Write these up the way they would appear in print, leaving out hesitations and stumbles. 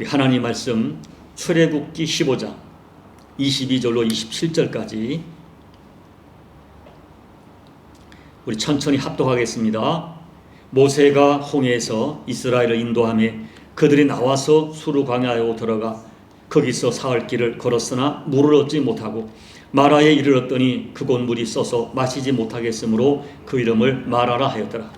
하나님 말씀 출애굽기 15장 22절로 27절까지 우리 천천히 합독하겠습니다. 모세가 홍해에서 이스라엘을 인도하며 그들이 나와서 수르 광야로 들어가 거기서 사흘 길을 걸었으나 물을 얻지 못하고 마라에 이르렀더니 그곳 물이 써서 마시지 못하겠으므로 그 이름을 마라라 하였더라.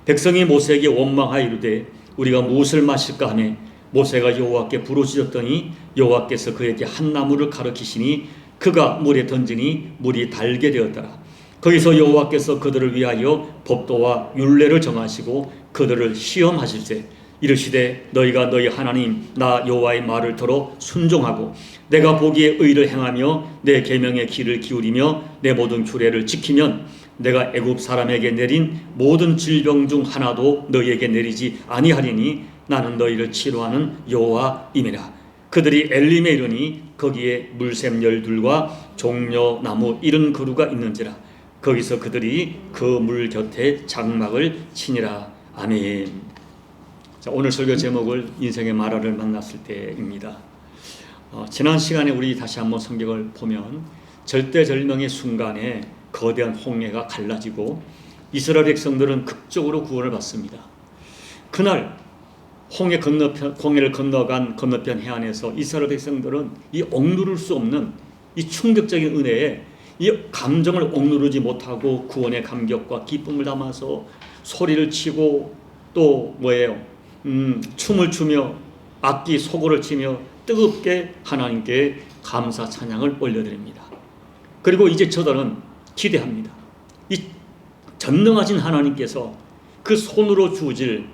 백성이 모세에게 원망하여 이르되 우리가 무엇을 마실까 하며 모세가 여호와께 부르짖었더니 여호와께서 그에게 한 나무를 가르치시니 그가 물에 던지니 물이 달게 되었더라. 거기서 여호와께서 그들을 위하여 법도와 율례를 정하시고 그들을 시험하실세 이르시되 너희가 너희 하나님 나 여호와의 말을 들어 순종하고 내가 보기에 의를 행하며 내 계명의 귀를 기울이며 내 모든 규례를 지키면 내가 애굽 사람에게 내린 모든 질병 중 하나도 너희에게 내리지 아니하리니 나는 너희를 치료하는 여호와임이라. 그들이 엘림에 이르니 거기에 물샘열들과 종려나무 70그루가 있는지라. 거기서 그들이 그 물 곁에 장막을 치니라. 아멘. 자, 오늘 설교 제목을 인생의 마라를 만났을 때입니다. 지난 시간에 우리 다시 한번 성경을 보면 절대절명의 순간에 거대한 홍해가 갈라지고 이스라엘 백성들은 극적으로 구원을 받습니다. 그날 홍해를 건너간 건너편 해안에서 이스라엘 백성들은 이 억누를 수 없는 이 충격적인 은혜에 이 감정을 억누르지 못하고 구원의 감격과 기쁨을 담아서 소리를 치고 또 춤을 추며 악기 소고를 치며 뜨겁게 하나님께 감사 찬양을 올려드립니다. 그리고 이제 저들은 기대합니다. 이 전능하신 하나님께서 그 손으로 주어질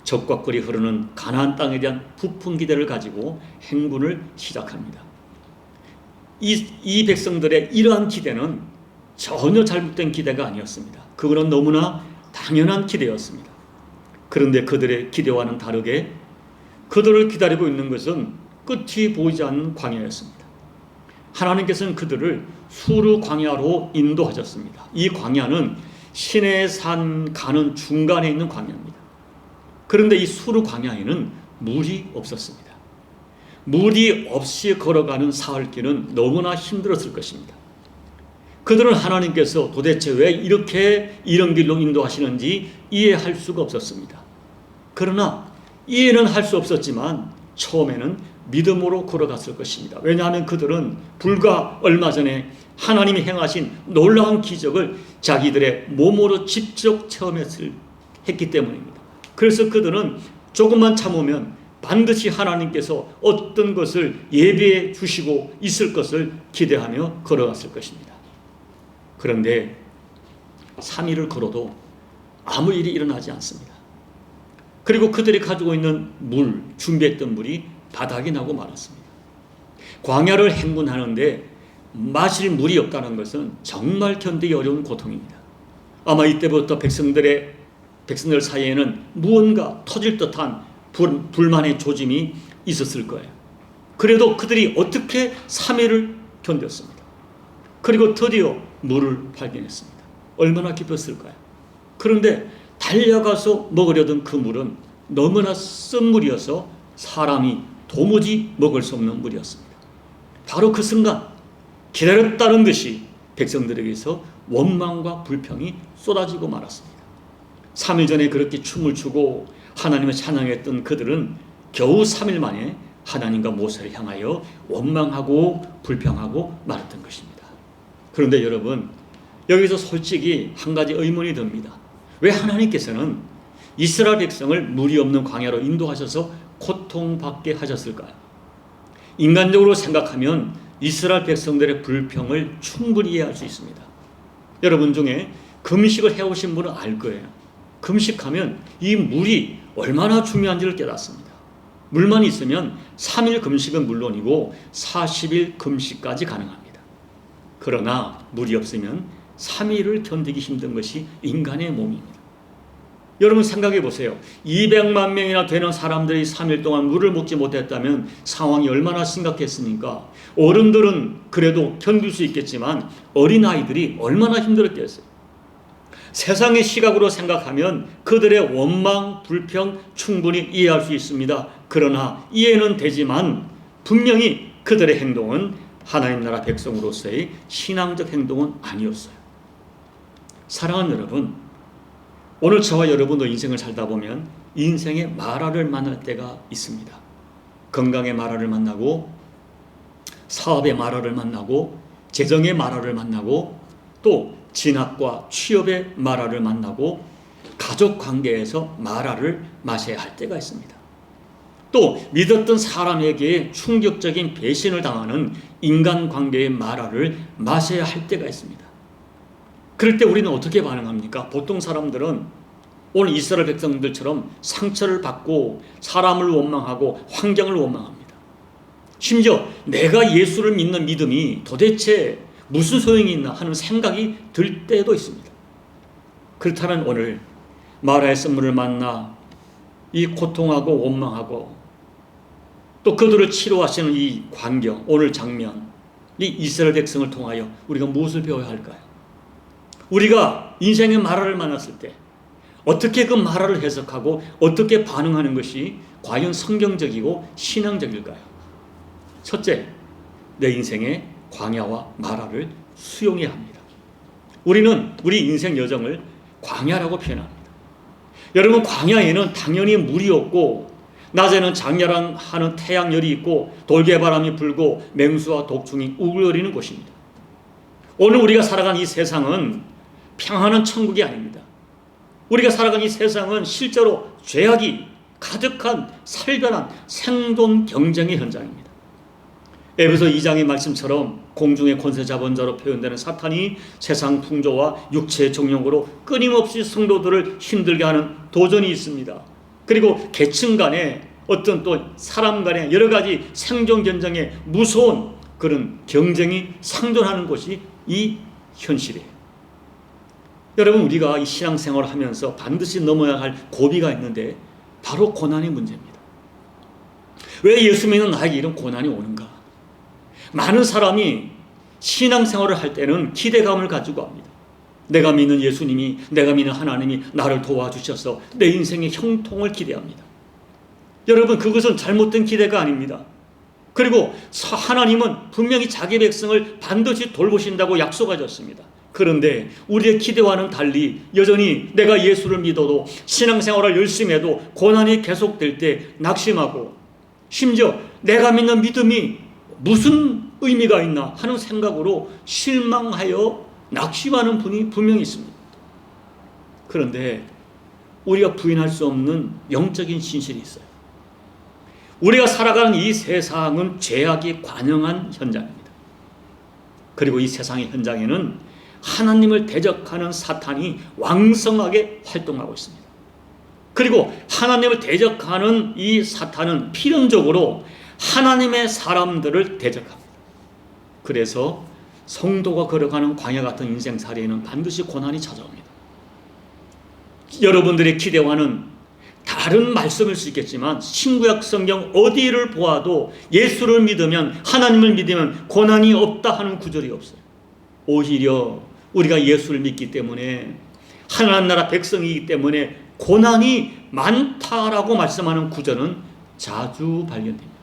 적과 꿀이 흐르는 가나안 땅에 대한 부푼 기대를 가지고 행군을 시작합니다. 이 백성들의 이러한 기대는 전혀 잘못된 기대가 아니었습니다. 그거는 너무나 당연한 기대였습니다. 그런데 그들의 기대와는 다르게 그들을 기다리고 있는 것은 끝이 보이지 않는 광야였습니다. 하나님께서는 그들을 수르 광야로 인도하셨습니다. 이 광야는 시내산 가는 중간에 있는 광야입니다. 그런데 이 수르 광야에는 물이 없었습니다. 물이 없이 걸어가는 사흘길은 너무나 힘들었을 것입니다. 그들은 하나님께서 도대체 왜 이렇게 이런 길로 인도하시는지 이해할 수가 없었습니다. 그러나 이해는 할 수 없었지만 처음에는 믿음으로 걸어갔을 것입니다. 왜냐하면 그들은 불과 얼마 전에 하나님이 행하신 놀라운 기적을 자기들의 몸으로 직접 체험했기 때문입니다. 그래서 그들은 조금만 참으면 반드시 하나님께서 어떤 것을 예비해 주시고 있을 것을 기대하며 걸어갔을 것입니다. 그런데 3일을 걸어도 아무 일이 일어나지 않습니다. 그리고 그들이 가지고 있는 물, 준비했던 물이 바닥이 나고 말았습니다. 광야를 행군하는데 마실 물이 없다는 것은 정말 견디기 어려운 고통입니다. 아마 이때부터 백성들 사이에는 무언가 터질 듯한 불만의 조짐이 있었을 거예요. 그래도 그들이 어떻게 3일을 견뎠습니다. 그리고 드디어 물을 발견했습니다. 얼마나 깊었을까요? 그런데 달려가서 먹으려던 그 물은 너무나 쓴 물이어서 사람이 도무지 먹을 수 없는 물이었습니다. 바로 그 순간 기다렸다는 듯이 백성들에게서 원망과 불평이 쏟아지고 말았습니다. 3일 전에 그렇게 춤을 추고 하나님을 찬양했던 그들은 겨우 3일 만에 하나님과 모세를 향하여 원망하고 불평하고 말았던 것입니다. 그런데 여러분, 여기서 솔직히 한 가지 의문이 듭니다. 왜 하나님께서는 이스라엘 백성을 물이 없는 광야로 인도하셔서 고통받게 하셨을까요? 인간적으로 생각하면 이스라엘 백성들의 불평을 충분히 이해할 수 있습니다. 여러분 중에 금식을 해오신 분은 알 거예요. 금식하면 이 물이 얼마나 중요한지를 깨닫습니다. 물만 있으면 3일 금식은 물론이고 40일 금식까지 가능합니다. 그러나 물이 없으면 3일을 견디기 힘든 것이 인간의 몸입니다. 여러분 생각해 보세요. 200만 명이나 되는 사람들이 3일 동안 물을 먹지 못했다면 상황이 얼마나 심각했습니까? 어른들은 그래도 견딜 수 있겠지만 어린아이들이 얼마나 힘들었겠어요. 세상의 시각으로 생각하면 그들의 원망, 불평 충분히 이해할 수 있습니다. 그러나 이해는 되지만 분명히 그들의 행동은 하나님 나라 백성으로서의 신앙적 행동은 아니었어요. 사랑하는 여러분, 오늘 저와 여러분도 인생을 살다 보면 인생의 마라를 만날 때가 있습니다. 건강의 마라를 만나고, 사업의 마라를 만나고, 재정의 마라를 만나고, 또 진학과 취업의 마라를 만나고, 가족 관계에서 마라를 마셔야 할 때가 있습니다. 또 믿었던 사람에게 충격적인 배신을 당하는 인간관계의 마라를 마셔야 할 때가 있습니다. 그럴 때 우리는 어떻게 반응합니까? 보통 사람들은 오늘 이스라엘 백성들처럼 상처를 받고 사람을 원망하고 환경을 원망합니다. 심지어 내가 예수를 믿는 믿음이 도대체 무슨 소용이 있나 하는 생각이 들 때도 있습니다. 그렇다면 오늘 마라의 썰물을 만나 이 고통하고 원망하고 또 그들을 치료하시는 이 광경, 오늘 장면, 이 이스라엘 백성을 통하여 우리가 무엇을 배워야 할까요? 우리가 인생의 마라를 만났을 때 어떻게 그 마라를 해석하고 어떻게 반응하는 것이 과연 성경적이고 신앙적일까요? 첫째, 내 인생의 광야와 마라를 수용해야 합니다. 우리는 우리 인생 여정을 광야라고 표현합니다. 여러분, 광야에는 당연히 물이 없고 낮에는 장렬하는 태양열이 있고 돌개바람이 불고 맹수와 독충이 우글거리는 곳입니다. 오늘 우리가 살아가는 이 세상은 평안한 천국이 아닙니다. 우리가 살아가는 이 세상은 실제로 죄악이 가득한 살벌한 생존 경쟁의 현장입니다. 에베소 2장의 말씀처럼 공중의 권세 잡은 자로 표현되는 사탄이 세상 풍조와 육체의 정욕으로 끊임없이 성도들을 힘들게 하는 도전이 있습니다. 그리고 계층 간에 어떤 또 사람 간에 여러 가지 생존 경쟁의 무서운 그런 경쟁이 상존하는 곳이 이 현실이에요. 여러분, 우리가 이 신앙생활을 하면서 반드시 넘어야 할 고비가 있는데 바로 고난의 문제입니다. 왜 예수 믿는 나에게 이런 고난이 오는가? 많은 사람이 신앙생활을 할 때는 기대감을 가지고 합니다. 내가 믿는 예수님이, 내가 믿는 하나님이 나를 도와주셔서 내 인생의 형통을 기대합니다. 여러분, 그것은 잘못된 기대가 아닙니다. 그리고 하나님은 분명히 자기 백성을 반드시 돌보신다고 약속하셨습니다. 그런데 우리의 기대와는 달리 여전히 내가 예수를 믿어도 신앙생활을 열심히 해도 고난이 계속될 때 낙심하고, 심지어 내가 믿는 믿음이 무슨 의미가 있나 하는 생각으로 실망하여 낙심하는 분이 분명히 있습니다. 그런데 우리가 부인할 수 없는 영적인 진실이 있어요. 우리가 살아가는 이 세상은 죄악이 관영한 현장입니다. 그리고 이 세상의 현장에는 하나님을 대적하는 사탄이 왕성하게 활동하고 있습니다. 그리고 하나님을 대적하는 이 사탄은 필연적으로 하나님의 사람들을 대적합니다. 그래서 성도가 걸어가는 광야 같은 인생살이에는 반드시 고난이 찾아옵니다. 여러분들의 기대와는 다른 말씀일 수 있겠지만 신구약 성경 어디를 보아도 예수를 믿으면, 하나님을 믿으면 고난이 없다 하는 구절이 없어요. 오히려 우리가 예수를 믿기 때문에, 하나님 나라 백성이기 때문에 고난이 많다라고 말씀하는 구절은 자주 발견됩니다.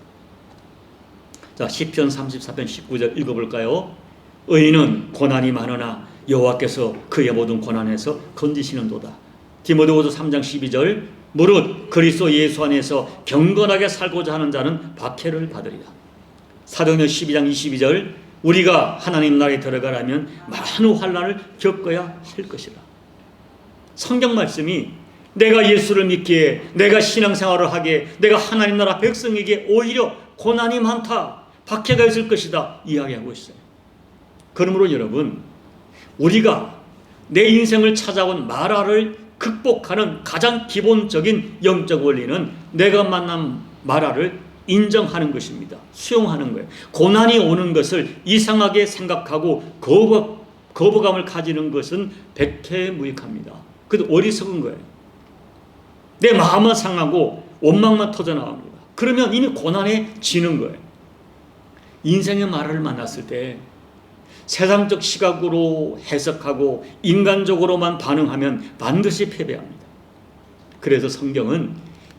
자, 시편 34편 19절 읽어볼까요? 의인은 고난이 많으나 여호와께서 그의 모든 고난에서 건지시는도다. 디모데후서 3장 12절 무릇 그리스도 예수 안에서 경건하게 살고자 하는 자는 박해를 받으리라. 사도행전 12장 22절 우리가 하나님 나라에 들어가려면 많은 환난을 겪어야 할 것이라. 성경 말씀이 내가 예수를 믿기에, 내가 신앙생활을 하기에, 내가 하나님 나라 백성에게 오히려 고난이 많다, 박해가 있을 것이다 이야기하고 있어요. 그러므로 여러분, 우리가 내 인생을 찾아온 마라를 극복하는 가장 기본적인 영적 원리는 내가 만난 마라를 인정하는 것입니다. 수용하는 거예요. 고난이 오는 것을 이상하게 생각하고 거부감을 가지는 것은 백해무익합니다. 그래도 어리석은 거예요. 내 마음만 상하고 원망만 터져나옵니다. 그러면 이미 고난에 지는 거예요. 인생의 마라를 만났을 때 세상적 시각으로 해석하고 인간적으로만 반응하면 반드시 패배합니다. 그래서 성경은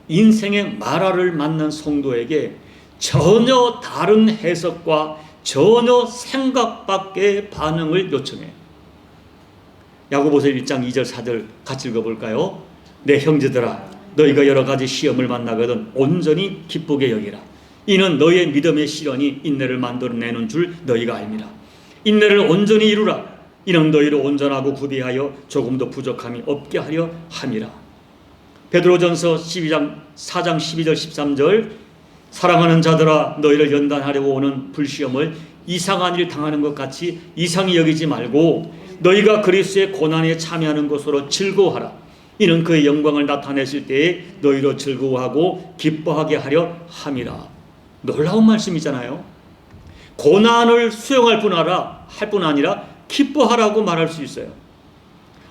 인생의 마라를 만난 성도에게 전혀 다른 해석과 전혀 생각 밖의 반응을 요청해요. 야고보서 1장 2절 4절 같이 읽어볼까요? 내 형제들아, 너희가 여러 가지 시험을 만나거든 온전히 기쁘게 여기라. 이는 너희의 믿음의 시련이 인내를 만들어내는 줄 너희가 알미라. 인내를 온전히 이루라. 이는 너희를 온전하고 구비하여 조금도 부족함이 없게 하려 함이라. 베드로전서 4장 12절 13절 사랑하는 자들아, 너희를 연단하려고 오는 불시험을 이상한 일 당하는 것 같이 이상히 여기지 말고 너희가 그리스도의 고난에 참여하는 것으로 즐거워하라. 이는 그의 영광을 나타내실 때에 너희로 즐거워하고 기뻐하게 하려 함이라. 놀라운 말씀이잖아요. 고난을 수용할 뿐 아니라 기뻐하라고 말할 수 있어요.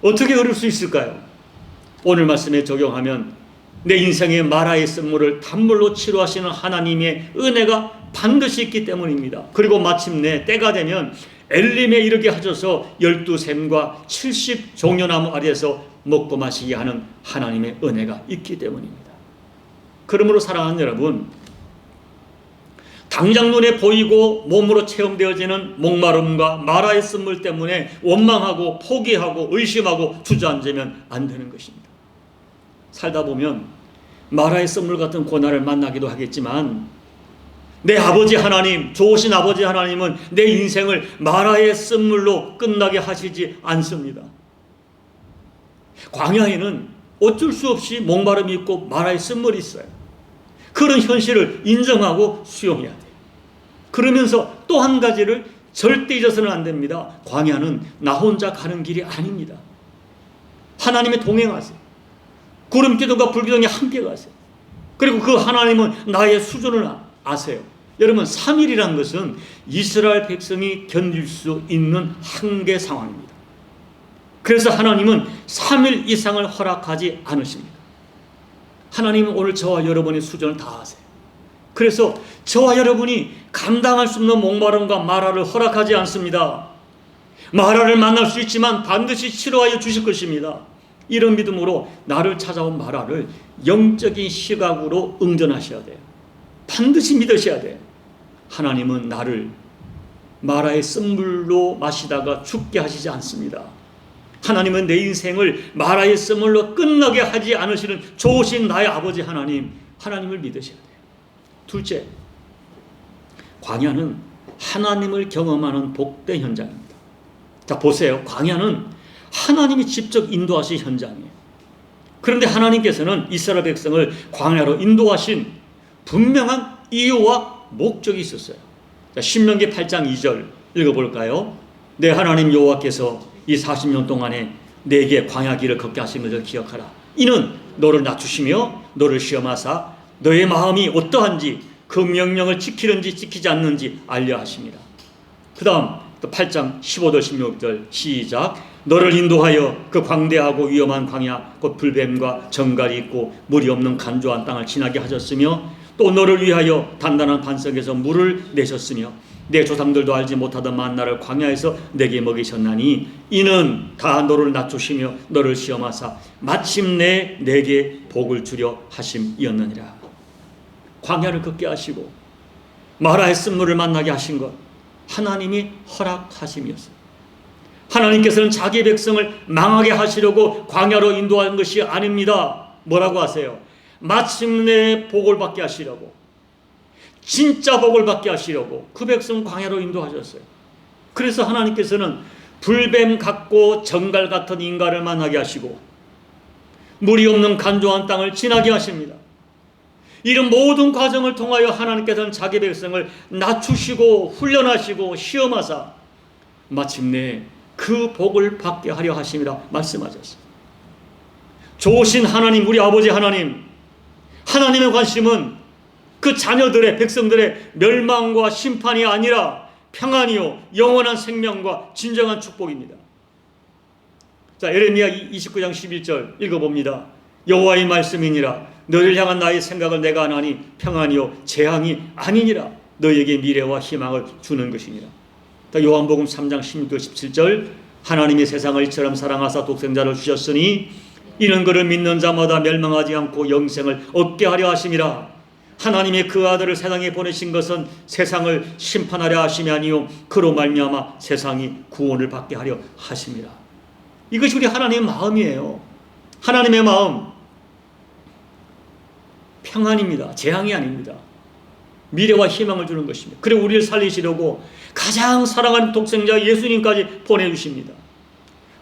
어떻게 그럴 수 있을까요? 오늘 말씀에 적용하면 내 인생의 마라의 쓴물을 단물로 치료하시는 하나님의 은혜가 반드시 있기 때문입니다. 그리고 마침내 때가 되면 엘림에 이르게 하셔서 12샘과 70종려나무 아래에서 먹고 마시게 하는 하나님의 은혜가 있기 때문입니다. 그러므로 사랑하는 여러분, 당장 눈에 보이고 몸으로 체험되어지는 목마름과 마라의 쓴물 때문에 원망하고 포기하고 의심하고 주저앉으면 안 되는 것입니다. 살다 보면 마라의 쓴물 같은 고난을 만나기도 하겠지만 내 아버지 하나님, 좋으신 아버지 하나님은 내 인생을 마라의 쓴물로 끝나게 하시지 않습니다. 광야에는 어쩔 수 없이 목마름이 있고 마라의 쓴물이 있어요. 그런 현실을 인정하고 수용해야 돼요. 그러면서 또 한 가지를 절대 잊어서는 안 됩니다. 광야는 나 혼자 가는 길이 아닙니다. 하나님의 동행하세요. 구름기둥과 불기둥이 함께 가세요. 그리고 그 하나님은 나의 수준을 아세요. 여러분, 3일이란 것은 이스라엘 백성이 견딜 수 있는 한계 상황입니다. 그래서 하나님은 3일 이상을 허락하지 않으십니다. 하나님은 오늘 저와 여러분의 수준을 다 아세요. 그래서 저와 여러분이 감당할 수 없는 목마름과 마라를 허락하지 않습니다. 마라를 만날 수 있지만 반드시 치료하여 주실 것입니다. 이런 믿음으로 나를 찾아온 마라를 영적인 시각으로 응전하셔야 돼요. 반드시 믿으셔야 돼요. 하나님은 나를 마라의 쓴물로 마시다가 죽게 하시지 않습니다. 하나님은 내 인생을 마라의 쓴물로 끝나게 하지 않으시는 좋으신 나의 아버지 하나님을 믿으셔야 돼요. 둘째, 광야는 하나님을 경험하는 복된 현장입니다. 자, 보세요. 광야는 하나님이 직접 인도하신 현장이에요. 그런데 하나님께서는 이스라엘 백성을 광야로 인도하신 분명한 이유와 목적이 있었어요. 자, 신명기 8장 2절 읽어볼까요? 내 하나님 여호와께서 이 40년 동안에 내게 광야 길을 걷게 하신 것을 기억하라. 이는 너를 낮추시며 너를 시험하사 너의 마음이 어떠한지 그 명령을 지키는지 지키지 않는지 알려 하십니다. 그 다음 또 8장 15절 16절 시작. 너를 인도하여 그 광대하고 위험한 광야 곧 불뱀과 정갈이 있고 물이 없는 간조한 땅을 지나게 하셨으며 또 너를 위하여 단단한 반석에서 물을 내셨으며 내 조상들도 알지 못하던 만나를 광야에서 내게 먹이셨나니 이는 다 너를 낮추시며 너를 시험하사 마침내 내게 복을 주려 하심이었느니라. 광야를 걷게 하시고 마라의 쓴물을 만나게 하신 것 하나님이 허락하심이었어요. 하나님께서는 자기 백성을 망하게 하시려고 광야로 인도한 것이 아닙니다. 뭐라고 하세요? 마침내 복을 받게 하시려고, 진짜 복을 받게 하시려고 그 백성 광야로 인도하셨어요. 그래서 하나님께서는 불뱀 같고 정갈 같은 인간을 만나게 하시고 물이 없는 간조한 땅을 지나게 하십니다. 이런 모든 과정을 통하여 하나님께서는 자기 백성을 낮추시고 훈련하시고 시험하사 마침내 그 복을 받게 하려 하심이라 말씀하셨습니다. 좋으신 하나님, 우리 아버지 하나님의 관심은 그 자녀들의, 백성들의 멸망과 심판이 아니라 평안이요 영원한 생명과 진정한 축복입니다. 자, 에레미야 29장 11절 읽어봅니다. 여호와의 말씀이니라. 너를 향한 나의 생각을 내가 아나니 평안이요 재앙이 아니니라. 너에게 미래와 희망을 주는 것이니라. 요한복음 3장 16절 17절 하나님이 세상을 이처럼 사랑하사 독생자를 주셨으니 이는 그를 믿는 자마다 멸망하지 않고 영생을 얻게 하려 하심이라. 하나님이 그 아들을 세상에 보내신 것은 세상을 심판하려 하심이 아니요 그로 말미암아 세상이 구원을 받게 하려 하심이라. 이것이 우리 하나님의 마음이에요. 하나님의 마음 평안입니다. 재앙이 아닙니다. 미래와 희망을 주는 것입니다. 그리고 우리를 살리시려고 가장 사랑하는 독생자 예수님까지 보내주십니다.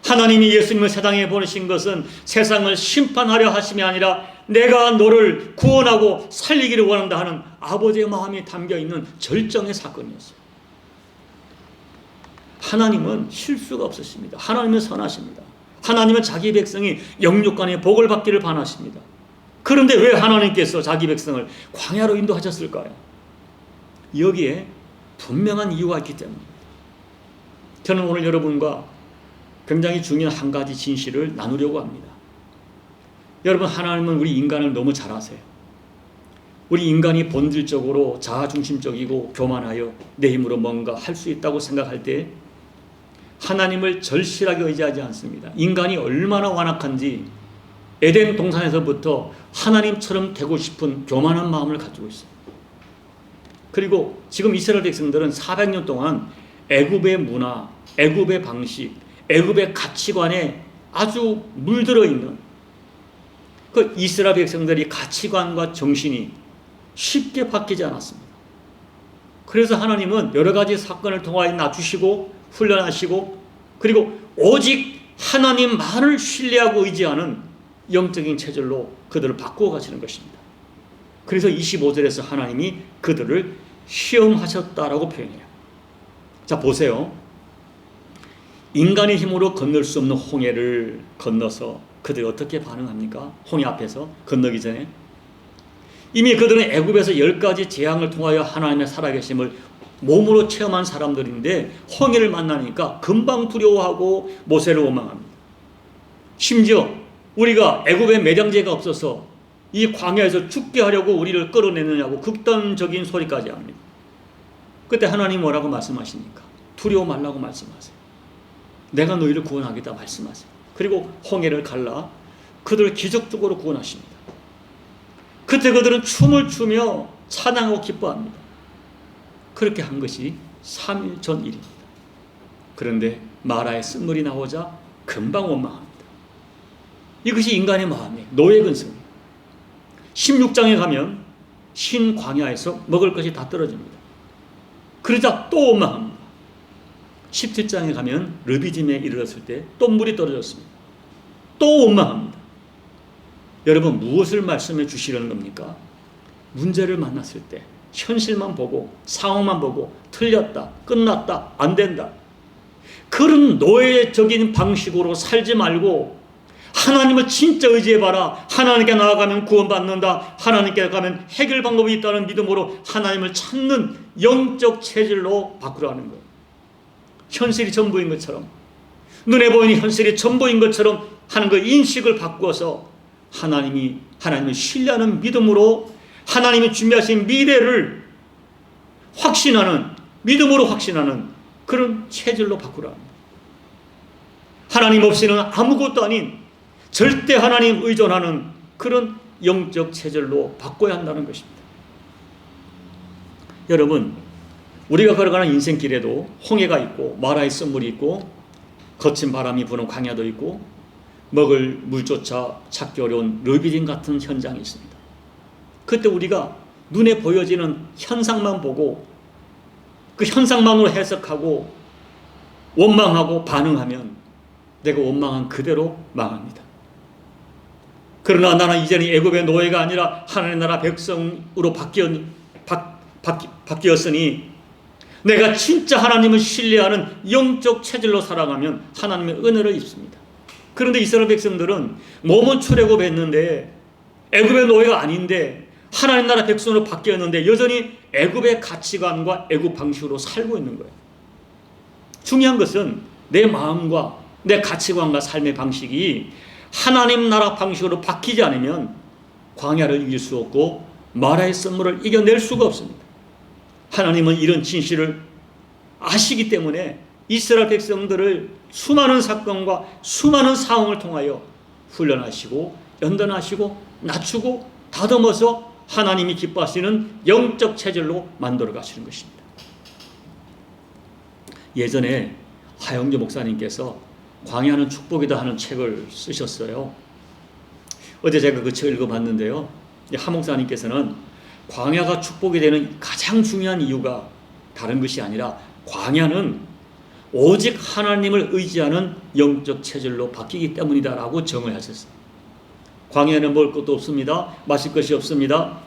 하나님이 예수님을 세상에 보내신 것은 세상을 심판하려 하심이 아니라 내가 너를 구원하고 살리기를 원한다 하는 아버지의 마음이 담겨있는 절정의 사건이었어요. 하나님은 실수가 없으십니다. 하나님은 선하십니다. 하나님은 자기 백성이 영육간의 복을 받기를 바라십니다. 그런데 왜 하나님께서 자기 백성을 광야로 인도하셨을까요? 여기에 분명한 이유가 있기 때문입니다. 저는 오늘 여러분과 굉장히 중요한 한 가지 진실을 나누려고 합니다. 여러분, 하나님은 우리 인간을 너무 잘 아세요. 우리 인간이 본질적으로 자아중심적이고 교만하여 내 힘으로 뭔가 할 수 있다고 생각할 때 하나님을 절실하게 의지하지 않습니다. 인간이 얼마나 완악한지 에덴 동산에서부터 하나님처럼 되고 싶은 교만한 마음을 가지고 있어요. 그리고 지금 이스라엘 백성들은 400년 동안 애굽의 문화, 애굽의 방식, 애굽의 가치관에 아주 물들어 있는 그 이스라엘 백성들이 가치관과 정신이 쉽게 바뀌지 않았습니다. 그래서 하나님은 여러 가지 사건을 통하여 낮추시고 훈련하시고 그리고 오직 하나님만을 신뢰하고 의지하는 영적인 체질로 그들을 바꾸어 가시는 것입니다. 그래서 25절에서 하나님이 그들을 시험하셨다라고 표현해요. 자, 보세요. 인간의 힘으로 건널 수 없는 홍해를 건너서 그들이 어떻게 반응합니까? 홍해 앞에서 건너기 전에 이미 그들은 애굽에서 10가지 재앙을 통하여 하나님의 살아계심을 몸으로 체험한 사람들인데 홍해를 만나니까 금방 두려워하고 모세를 원망합니다. 심지어 우리가 애굽에 매장제가 없어서 이 광야에서 죽게 하려고 우리를 끌어내느냐고 극단적인 소리까지 합니다. 그때 하나님 뭐라고 말씀하십니까? 두려워 말라고 말씀하세요. 내가 너희를 구원하겠다 말씀하세요. 그리고 홍해를 갈라 그들을 기적적으로 구원하십니다. 그때 그들은 춤을 추며 찬양하고 기뻐합니다. 그렇게 한 것이 3일 전 일입니다. 그런데 마라의 쓴물이 나오자 금방 원망합니다. 이것이 인간의 마음이에요. 노예 근성이에요. 16장에 가면 신광야에서 먹을 것이 다 떨어집니다. 그러자 또 원망합니다. 17장에 가면 르비딤에 이르렀을 때 또 물이 떨어졌습니다. 또 원망합니다. 여러분, 무엇을 말씀해 주시려는 겁니까? 문제를 만났을 때 현실만 보고 상황만 보고 틀렸다, 끝났다, 안 된다, 그런 노예적인 방식으로 살지 말고 하나님을 진짜 의지해봐라. 하나님께 나아가면 구원받는다. 하나님께 가면 해결 방법이 있다는 믿음으로 하나님을 찾는 영적 체질로 바꾸라는 거예요. 현실이 전부인 것처럼, 눈에 보이는 현실이 전부인 것처럼 하는 그 인식을 바꾸어서 하나님을 신뢰하는 믿음으로 하나님이 준비하신 미래를 확신하는, 믿음으로 확신하는 그런 체질로 바꾸라. 하나님 없이는 아무것도 아닌 절대 하나님 의존하는 그런 영적 체질로 바꿔야 한다는 것입니다. 여러분, 우리가 걸어가는 인생길에도 홍해가 있고 마라의 쓴물이 있고 거친 바람이 부는 광야도 있고 먹을 물조차 찾기 어려운 르비딤 같은 현장이 있습니다. 그때 우리가 눈에 보여지는 현상만 보고 그 현상만으로 해석하고 원망하고 반응하면 내가 원망한 그대로 망합니다. 그러나 나는 이제는 애굽의 노예가 아니라 하나님의 나라 백성으로 바뀌었으니 내가 진짜 하나님을 신뢰하는 영적 체질로 살아가면 하나님의 은혜를 입습니다. 그런데 이스라엘 백성들은 몸은 출애굽했는데 애굽의 노예가 아닌데 하나님 나라 백성으로 바뀌었는데 여전히 애굽의 가치관과 애굽 방식으로 살고 있는 거예요. 중요한 것은 내 마음과 내 가치관과 삶의 방식이 하나님 나라 방식으로 바뀌지 않으면 광야를 이길 수 없고 마라의 쓴물을 이겨낼 수가 없습니다. 하나님은 이런 진실을 아시기 때문에 이스라엘 백성들을 수많은 사건과 수많은 상황을 통하여 훈련하시고 연단하시고 낮추고 다듬어서 하나님이 기뻐하시는 영적 체질로 만들어 가시는 것입니다. 예전에 하영주 목사님께서 광야는 축복이다 하는 책을 쓰셨어요. 어제 제가 그 책을 읽어봤는데요. 하 목사님께서는 광야가 축복이 되는 가장 중요한 이유가 다른 것이 아니라 광야는 오직 하나님을 의지하는 영적 체질로 바뀌기 때문이다라고 정을 하셨어요. 광야에는 먹을 것도 없습니다. 마실 것이 없습니다.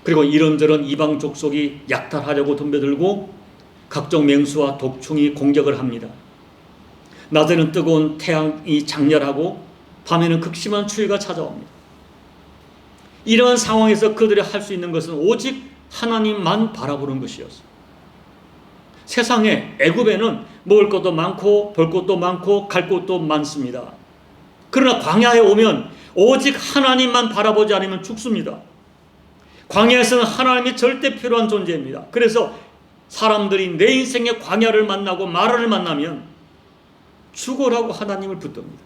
그리고 이런저런 이방 족속이 약탈하려고 덤벼들고 각종 맹수와 독충이 공격을 합니다. 낮에는 뜨거운 태양이 장렬하고 밤에는 극심한 추위가 찾아옵니다. 이러한 상황에서 그들이 할 수 있는 것은 오직 하나님만 바라보는 것이었어요. 세상에 애굽에는 먹을 것도 많고 볼 것도 많고 갈 곳도 많습니다. 그러나 광야에 오면 오직 하나님만 바라보지 않으면 죽습니다. 광야에서는 하나님이 절대 필요한 존재입니다. 그래서 사람들이 내 인생의 광야를 만나고 마라를 만나면 죽어라고 하나님을 붙듭니다.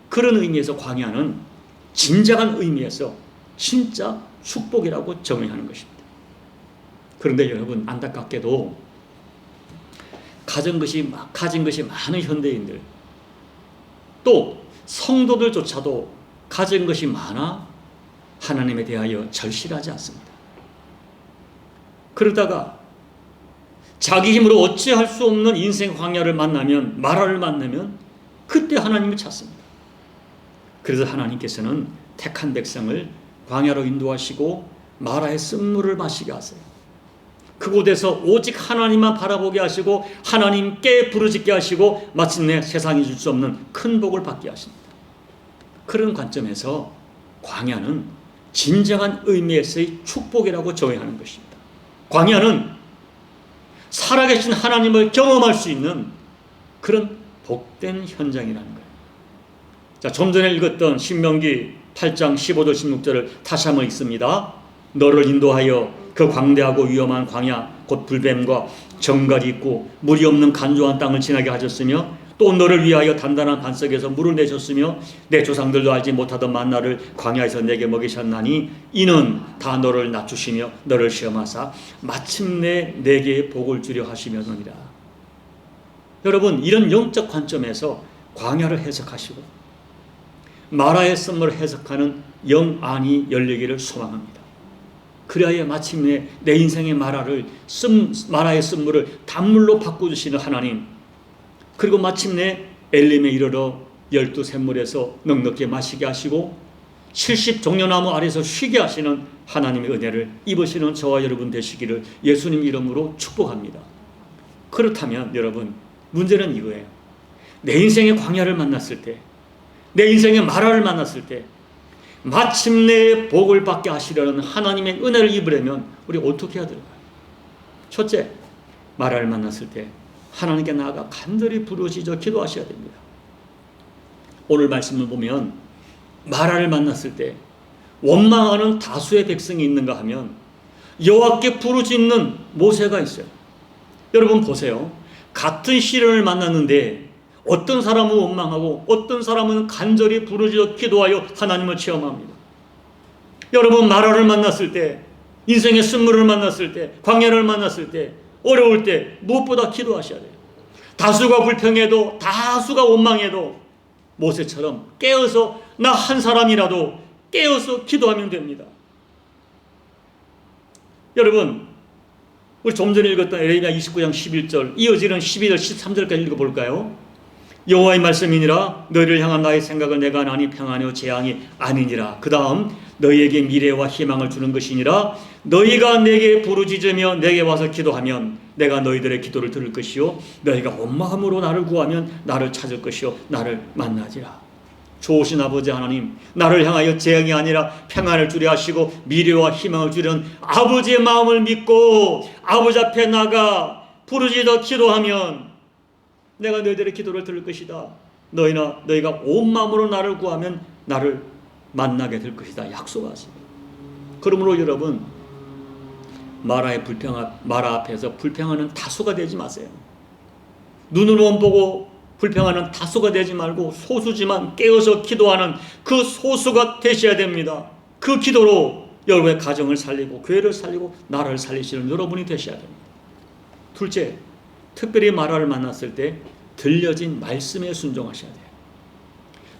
그런 의미에서 광야는 진정한 의미에서 진짜 축복이라고 정의하는 것입니다. 그런데 여러분, 안타깝게도 가진 것이 많은 현대인들, 또 성도들조차도 가진 것이 많아 하나님에 대하여 절실하지 않습니다. 그러다가 자기 힘으로 어찌할 수 없는 인생 광야를 만나면, 마라를 만나면 그때 하나님을 찾습니다. 그래서 하나님께서는 택한 백성을 광야로 인도하시고 마라의 쓴물을 마시게 하세요. 그곳에서 오직 하나님만 바라보게 하시고 하나님께 부르짖게 하시고 마침내 세상이 줄 수 없는 큰 복을 받게 하십니다. 그런 관점에서 광야는 진정한 의미에서의 축복이라고 정의하는 것입니다. 광야는 살아계신 하나님을 경험할 수 있는 그런 복된 현장이라는 거예요. 자, 좀 전에 읽었던 신명기 8장 15절 16절을 다시 한번 읽습니다. 너를 인도하여 그 광대하고 위험한 광야 곧 불뱀과 정갈이 있고 물이 없는 간조한 땅을 지나게 하셨으며 또 너를 위하여 단단한 반석에서 물을 내셨으며 내 조상들도 알지 못하던 만나를 광야에서 내게 먹이셨나니 이는 다 너를 낮추시며 너를 시험하사 마침내 내게 복을 주려 하시며니라. 여러분, 이런 영적 관점에서 광야를 해석하시고 마라의 썸을 해석하는 영안이 열리기를 소망합니다. 그래야 마침내 내 인생의 마라의 쓴물을 단물로 바꿔주시는 하나님, 그리고 마침내 엘림에 이르러 12샘물에서 넉넉히 마시게 하시고 70종려나무 아래서 쉬게 하시는 하나님의 은혜를 입으시는 저와 여러분 되시기를 예수님 이름으로 축복합니다. 그렇다면 여러분, 문제는 이거예요. 내 인생의 광야를 만났을 때, 내 인생의 마라를 만났을 때 마침내 복을 받게 하시려는 하나님의 은혜를 입으려면 우리 어떻게 해야 될까요? 첫째, 마라를 만났을 때 하나님께 나아가 간절히 부르짖어 기도하셔야 됩니다. 오늘 말씀을 보면 마라를 만났을 때 원망하는 다수의 백성이 있는가 하면 여호와께 부르짖는 모세가 있어요. 여러분 보세요. 같은 시련을 만났는데 어떤 사람은 원망하고 어떤 사람은 간절히 부르짖어 기도하여 하나님을 체험합니다. 여러분, 마라를 만났을 때, 인생의 쓴물을 만났을 때, 광야를 만났을 때, 어려울 때 무엇보다 기도하셔야 돼요. 다수가 불평해도, 다수가 원망해도 모세처럼 깨어서 나 한 사람이라도 깨어서 기도하면 됩니다. 여러분, 우리 좀 전에 읽었던 에레미야 29장 11절 이어지는 12절 13절까지 읽어볼까요? 여호와의 말씀이니라. 너희를 향한 나의 생각을 내가 아나니 평안이요 재앙이 아니니라. 그 다음 너희에게 미래와 희망을 주는 것이니라. 너희가 내게 부르짖으며 내게 와서 기도하면 내가 너희들의 기도를 들을 것이요 너희가 온 마음으로 나를 구하면 나를 찾을 것이요 나를 만나지라. 좋으신 아버지 하나님, 나를 향하여 재앙이 아니라 평안을 주려 하시고 미래와 희망을 주려는 아버지의 마음을 믿고 아버지 앞에 나가 부르짖어 기도하면 내가 너희들의 기도를 들을 것이다. 너희가 온 마음으로 나를 구하면 나를 만나게 될 것이다. 약속하십니다. 그러므로 여러분, 마라 앞에서 불평하는 다수가 되지 마세요. 눈으로만 보고 불평하는 다수가 되지 말고 소수지만 깨어서 기도하는 그 소수가 되셔야 됩니다. 그 기도로 여러분의 가정을 살리고 교회를 살리고 나라를 살리시는 여러분이 되셔야 됩니다. 둘째, 특별히 마라를 만났을 때 들려진 말씀에 순종하셔야 돼요.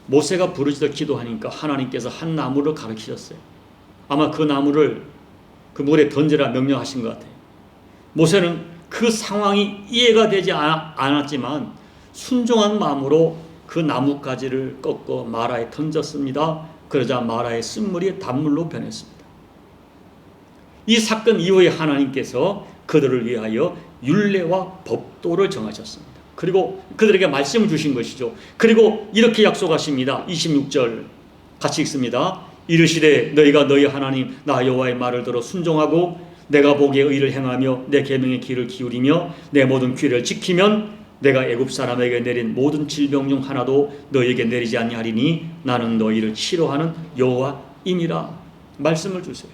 모세가 부르짖어 기도하니까 하나님께서 한 나무를 가르치셨어요. 아마 그 나무를 그 물에 던지라 명령하신 것 같아요. 모세는 그 상황이 이해가 되지 않았지만 순종한 마음으로 그 나뭇가지를 꺾어 마라에 던졌습니다. 그러자 마라의 쓴물이 단물로 변했습니다. 이 사건 이후에 하나님께서 그들을 위하여 율례와 법도를 정하셨습니다. 그리고 그들에게 말씀을 주신 것이죠. 그리고 이렇게 약속하십니다. 26절 같이 읽습니다. 이르시되 너희가 너희 하나님 나 여호와의 말을 들어 순종하고 내가 보기에 의를 행하며 내 계명의 귀를 기울이며 내 모든 규례를 지키면 내가 애굽 사람에게 내린 모든 질병 중 하나도 너희에게 내리지 아니하리니 나는 너희를 치료하는 여호와임이라. 말씀을 주세요.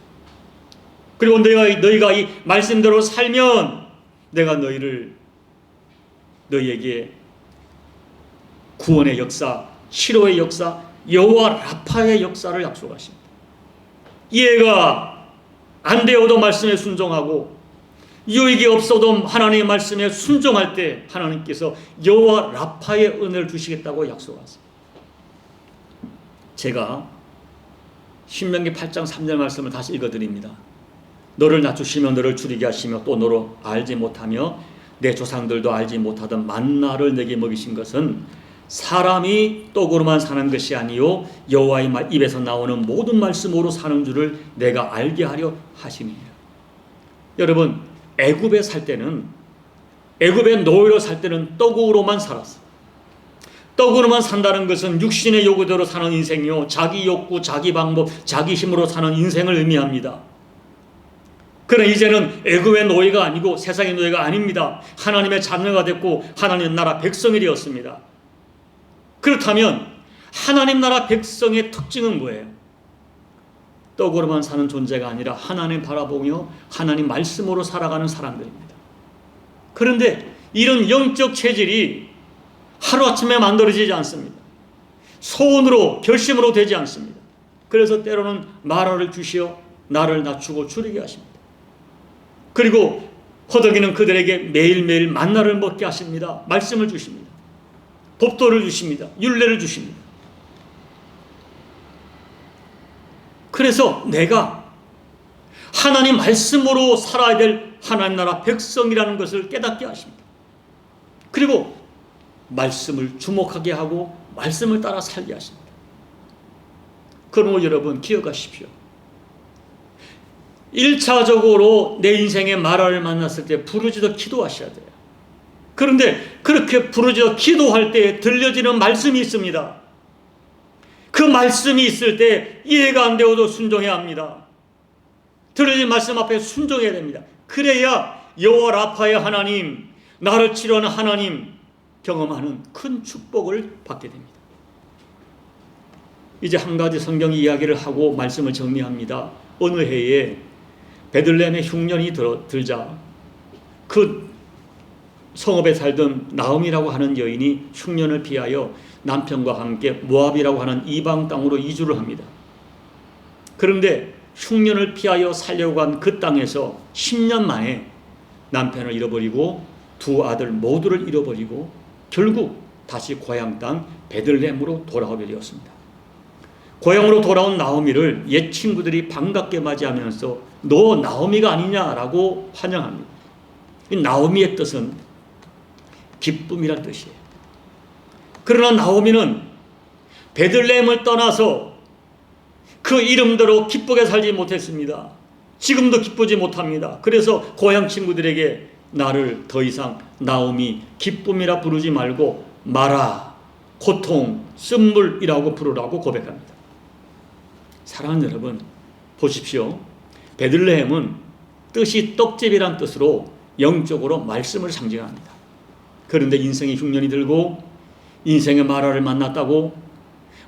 그리고 너희가 이 말씀대로 살면 내가 너희에게 구원의 역사, 치료의 역사, 여호와 라파의 역사를 약속하십니다. 이해가 안 되어도 말씀에 순종하고 유익이 없어도 하나님의 말씀에 순종할 때 하나님께서 여호와 라파의 은혜를 주시겠다고 약속하세요. 제가 신명기 8장 3절 말씀을 다시 읽어드립니다. 너를 낮추시며 너를 줄이게 하시며 또 너로 알지 못하며 내 조상들도 알지 못하던 만나를 내게 먹이신 것은 사람이 떡으로만 사는 것이 아니요 여호와의 입에서 나오는 모든 말씀으로 사는 줄을 내가 알게 하려 하심이니라. 여러분, 애굽에 살 때는, 애굽의 노예로 살 때는 떡으로만 살았어요. 떡으로만 산다는 것은 육신의 요구대로 사는 인생이요 자기 욕구, 자기 방법, 자기 힘으로 사는 인생을 의미합니다. 그러나 이제는 애굽의 노예가 아니고 세상의 노예가 아닙니다. 하나님의 자녀가 됐고 하나님 나라 백성이 되었습니다. 그렇다면 하나님 나라 백성의 특징은 뭐예요? 떡으로만 사는 존재가 아니라 하나님 바라보며 하나님 말씀으로 살아가는 사람들입니다. 그런데 이런 영적 체질이 하루아침에 만들어지지 않습니다. 소원으로 결심으로 되지 않습니다. 그래서 때로는 마라를 주시어 나를 낮추고 줄이게 하십니다. 그리고 허덕이는 그들에게 매일매일 만나를 먹게 하십니다. 말씀을 주십니다. 법도를 주십니다. 율례를 주십니다. 그래서 내가 하나님 말씀으로 살아야 될 하나님 나라 백성이라는 것을 깨닫게 하십니다. 그리고 말씀을 주목하게 하고 말씀을 따라 살게 하십니다. 그러므로 여러분 기억하십시오. 1차적으로 내 인생의 마라를 만났을 때 부르짖어 기도하셔야 돼요. 그런데 그렇게 부르짖어 기도할 때 들려지는 말씀이 있습니다. 그 말씀이 있을 때 이해가 안 되어도 순종해야 합니다. 들려진 말씀 앞에 순종해야 됩니다. 그래야 여호와 라파의 하나님, 나를 치료하는 하나님 경험하는 큰 축복을 받게 됩니다. 이제 한 가지 성경 이야기를 하고 말씀을 정리합니다. 어느 해에 베들레헴에 흉년이 들자 그 성읍에 살던 나음이라고 하는 여인이 흉년을 피하여 남편과 함께 모압이라고 하는 이방 땅으로 이주를 합니다. 그런데 흉년을 피하여 살려고 한 그 땅에서 10년 만에 남편을 잃어버리고 두 아들 모두를 잃어버리고 결국 다시 고향 땅 베들레헴으로 돌아오게 되었습니다. 고향으로 돌아온 나오미를 옛 친구들이 반갑게 맞이하면서 너 나오미가 아니냐라고 환영합니다. 이 나오미의 뜻은 기쁨이란 뜻이에요. 그러나 나오미는 베들레헴을 떠나서 그 이름대로 기쁘게 살지 못했습니다. 지금도 기쁘지 못합니다. 그래서 고향 친구들에게 나를 더 이상 나오미, 기쁨이라 부르지 말고 마라, 고통, 쓴물이라고 부르라고 고백합니다. 사랑하는 여러분, 보십시오. 베들레헴은 뜻이 떡집이란 뜻으로 영적으로 말씀을 상징합니다. 그런데 인생의 흉년이 들고 인생의 마라를 만났다고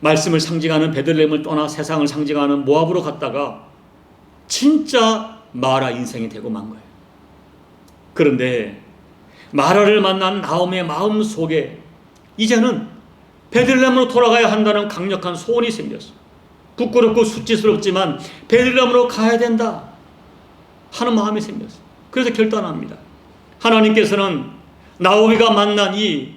말씀을 상징하는 베들레헴을 떠나 세상을 상징하는 모압으로 갔다가 진짜 마라 인생이 되고 만 거예요. 그런데 마라를 만난 나오미의 마음 속에 이제는 베들레헴으로 돌아가야 한다는 강력한 소원이 생겼어요. 부끄럽고 수치스럽지만 베들레헴으로 가야 된다 하는 마음이 생겼어요. 그래서 결단합니다. 하나님께서는 나오미가 만난 이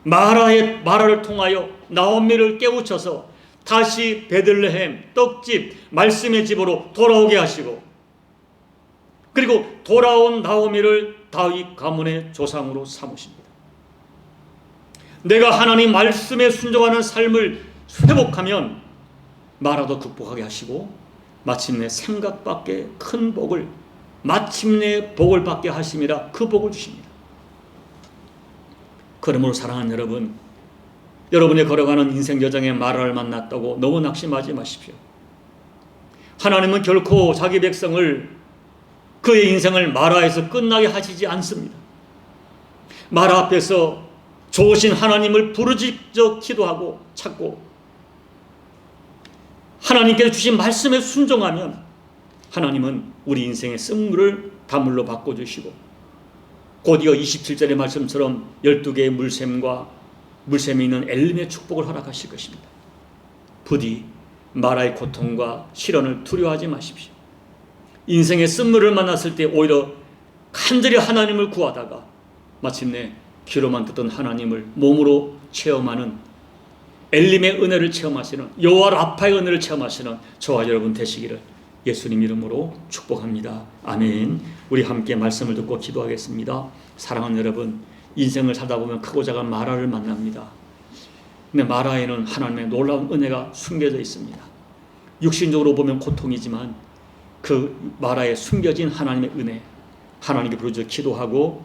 마라를 통하여 나오미를 깨우쳐서 다시 베들레헴 떡집 말씀의 집으로 돌아오게 하시고, 그리고 돌아온 나오미를 다윗 가문의 조상으로 삼으십니다. 내가 하나님 말씀에 순종하는 삶을 회복하면 마라도 극복하게 하시고 마침내 생각밖에 큰 복을, 마침내 복을 받게 하심이라 그 복을 주십니다. 그러므로 사랑하는 여러분, 여러분이 걸어가는 인생 여정에 마라를 만났다고 너무 낙심하지 마십시오. 하나님은 결코 자기 백성을, 그의 인생을 마라에서 끝나게 하시지 않습니다. 마라 앞에서 좋으신 하나님을 부르짖어 기도하고 찾고 하나님께서 주신 말씀에 순종하면 하나님은 우리 인생의 쓴물을 단물로 바꿔주시고 곧 이어 27절의 말씀처럼 12개의 물샘이 있는 엘림의 축복을 허락하실 것입니다. 부디 마라의 고통과 시련을 두려워하지 마십시오. 인생의 쓴물을 만났을 때 오히려 간절히 하나님을 구하다가 마침내 귀로만 듣던 하나님을 몸으로 체험하는 엘림의 은혜를 체험하시는, 여호와 라파의 은혜를 체험하시는 저와 여러분 되시기를 예수님 이름으로 축복합니다. 아멘. 우리 함께 말씀을 듣고 기도하겠습니다. 사랑하는 여러분, 인생을 살다 보면 크고 작은 마라를 만납니다. 근데 마라에는 하나님의 놀라운 은혜가 숨겨져 있습니다. 육신적으로 보면 고통이지만 그 마라에 숨겨진 하나님의 은혜, 하나님께 부르짖어 기도하고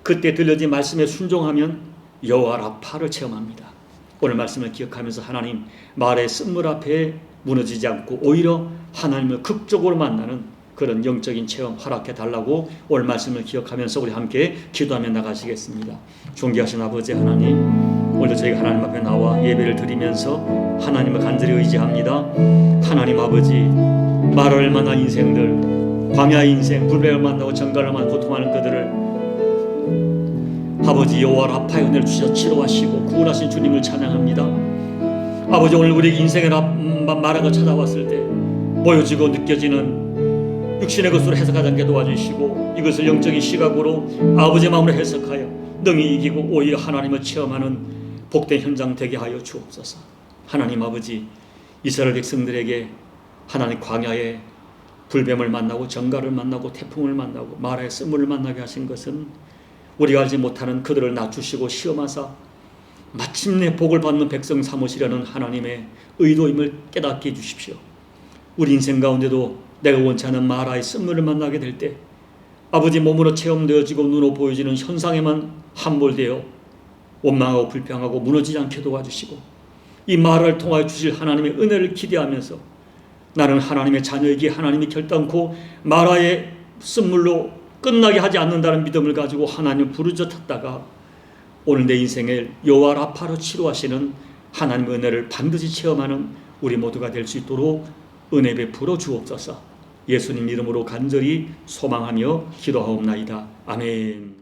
그때 들려진 말씀에 순종하면 여호와 라파를 체험합니다. 오늘 말씀을 기억하면서 하나님 마라의 쓴물 앞에 무너지지 않고 오히려 하나님을 극적으로 만나는 그런 영적인 체험 허락해 달라고 오늘 말씀을 기억하면서 우리 함께 기도하며 나가시겠습니다. 존귀하신 아버지 하나님, 오늘도 저희가 하나님 앞에 나와 예배를 드리면서 하나님을 간절히 의지합니다. 하나님 아버지, 마라를 만난 인생들, 광야의 인생, 불뱀을 만나고 정갈을 만나고 고통하는 그들을 아버지 여호와 라파의 은혜를 주셔서 치료하시고 구원하신 주님을 찬양합니다. 아버지, 오늘 우리 인생의 마라가 찾아왔을 때 보여지고 느껴지는 육신의 것으로 해석하지 않게 도와주시고 이것을 영적인 시각으로 아버지의 마음으로 해석하여 능히 이기고 오히려 하나님을 체험하는 복된 현장 되게 하여 주옵소서. 하나님 아버지, 이스라엘 백성들에게 하나님 광야에 불뱀을 만나고 정갈을 만나고 태풍을 만나고 마라의 쓴물을 만나게 하신 것은 우리가 알지 못하는 그들을 낮추시고 시험하사 마침내 복을 받는 백성 삼으시려는 하나님의 의도임을 깨닫게 해주십시오. 우리 인생 가운데도 내가 원치 않은 마라의 쓴물을 만나게 될 때 아버지 몸으로 체험되어지고 눈으로 보여지는 현상에만 함몰되어 원망하고 불평하고 무너지지 않게 도와주시고 이 마라를 통하여 주실 하나님의 은혜를 기대하면서 나는 하나님의 자녀이기에 하나님이 결단코 마라의 쓴물로 끝나게 하지 않는다는 믿음을 가지고 하나님을 부르짖어 탔다가 오늘 내 인생을 여호와 라파로 치료하시는 하나님의 은혜를 반드시 체험하는 우리 모두가 될 수 있도록 은혜 베풀어 주옵소서. 예수님 이름으로 간절히 소망하며 기도하옵나이다. 아멘.